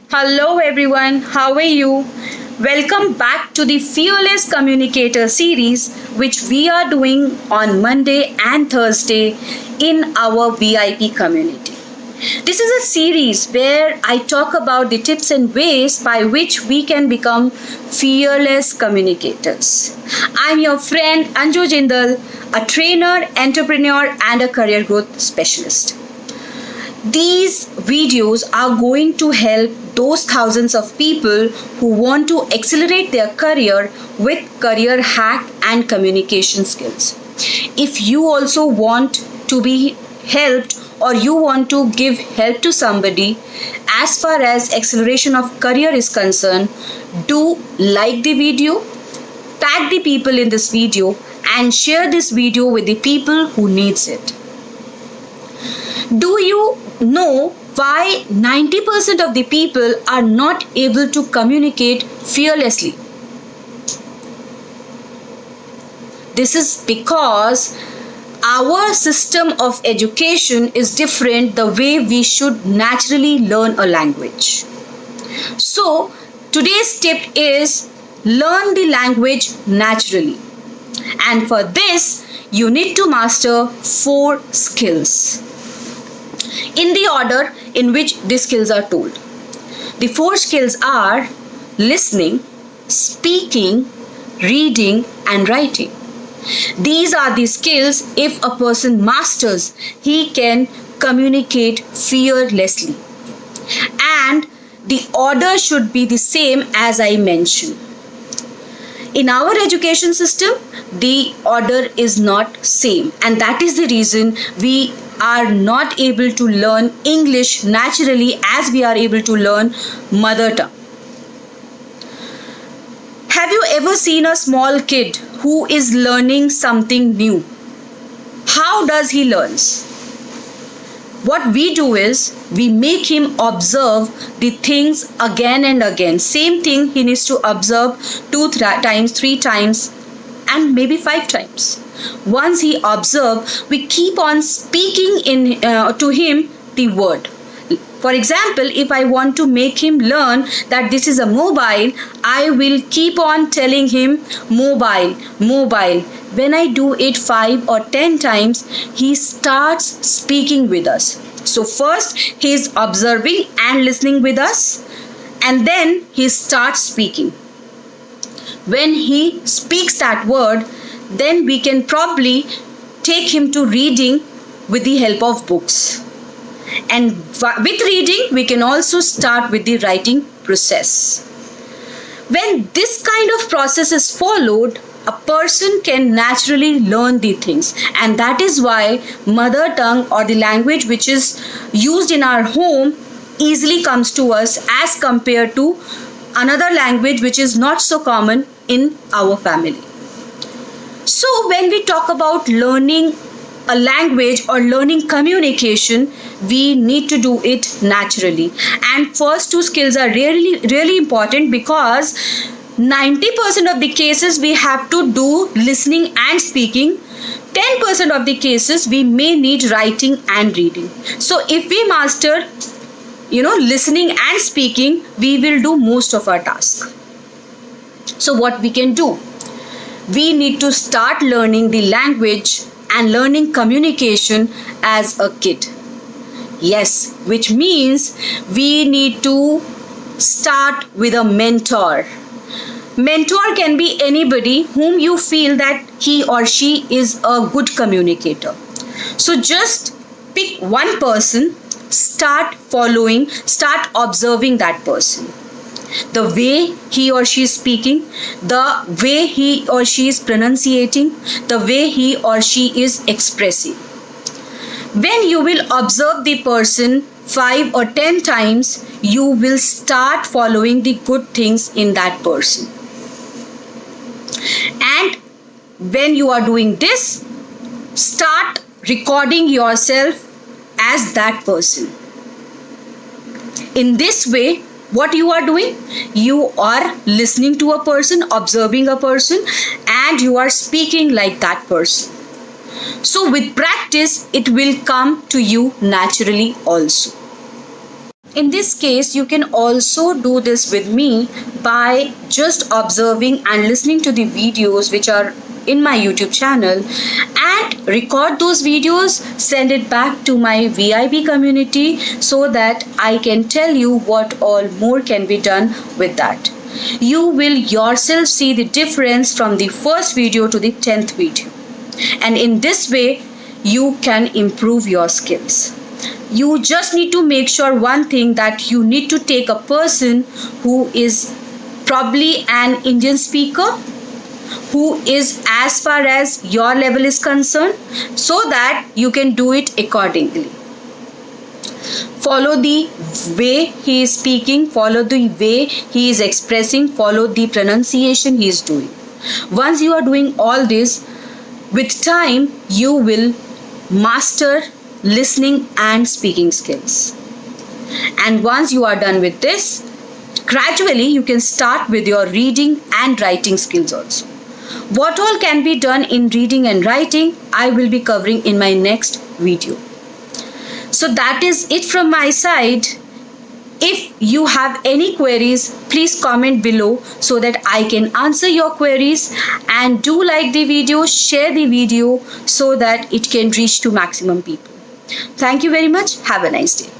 Hello everyone, how are you? Welcome back to the Fearless Communicator series, which we are doing on Monday and Thursday in our VIP community. This is a series where I talk about the tips and ways by which we can become fearless communicators. I'm your friend Anju Jindal, a trainer, entrepreneur, and a career growth specialist. These videos are going to help those thousands of people who want to accelerate their career with career hack and communication skills. If you also want to be helped or you want to give help to somebody as far as acceleration of career is concerned, do like the video, tag the people in this video and share this video with the people who needs it. Do you know why 90% of the people are not able to communicate fearlessly? This is because our system of education is different the way we should naturally learn a language. So, today's tip is learn the language naturally. And for this, you need to master 4 skills in the order in which these skills are told. The 4 skills are listening, speaking, reading, and writing. These are the skills if a person masters, he can communicate fearlessly. And the order should be the same as I mentioned. In our education system, the order is not same, and that is the reason we are not able to learn English naturally as we are able to learn mother tongue. Have you ever seen a small kid who is learning something new? How does he learn? What we do is we make him observe the things again and again. Same thing he needs to observe 2 times, 3 times, and maybe 5 times. Once he observes, we keep on speaking to him the word. For example, if I want to make him learn that this is a mobile, I will keep on telling him mobile, mobile. When I do it 5 or 10 times, he starts speaking with us. So first he is observing and listening with us, and then he starts speaking. When he speaks that word, then we can probably take him to reading with the help of books. And with reading, we can also start with the writing process. When this kind of process is followed, a person can naturally learn the things. And that is why mother tongue or the language which is used in our home easily comes to us as compared to another language which is not so common in our family. So when we talk about learning a language or learning communication, we need to do it naturally. And first 2 skills are really important because 90% of the cases we have to do listening and speaking. 10% of the cases we may need writing and reading. So if we master listening and speaking, we will do most of our task. So what we can do? We need to start learning the language and learning communication as a kid. Yes, which means we need to start with a mentor. Mentor can be anybody whom you feel that he or she is a good communicator. So just pick one person, start following, start observing that person. The way he or she is speaking, the way he or she is pronunciating, the way he or she is expressing. When you will observe the person 5 or 10 times, you will start following the good things in that person. And when you are doing this, start recording yourself as that person. In this way, what you are doing? You are listening to a person, observing a person, and you are speaking like that person. So with practice, it will come to you naturally also. In this case, you can also do this with me by just observing and listening to the videos which are in my YouTube channel, and record those videos, send it back to my VIP community so that I can tell you what all more can be done with that. You will yourself see the difference from the first video to the 10th video. And in this way, you can improve your skills. You just need to make sure one thing, that you need to take a person who is probably an Indian speaker, who is as far as your level is concerned, so that you can do it accordingly. Follow the way he is speaking, follow the way he is expressing, follow the pronunciation he is doing. Once you are doing all this, with time you will master listening and speaking skills. And once you are done with this, gradually you can start with your reading and writing skills also. What all can be done in reading and writing, I will be covering in my next video. So that is it from my side. If you have any queries, please comment below so that I can answer your queries, and do like the video, share the video so that it can reach to maximum people. Thank you very much. Have a nice day.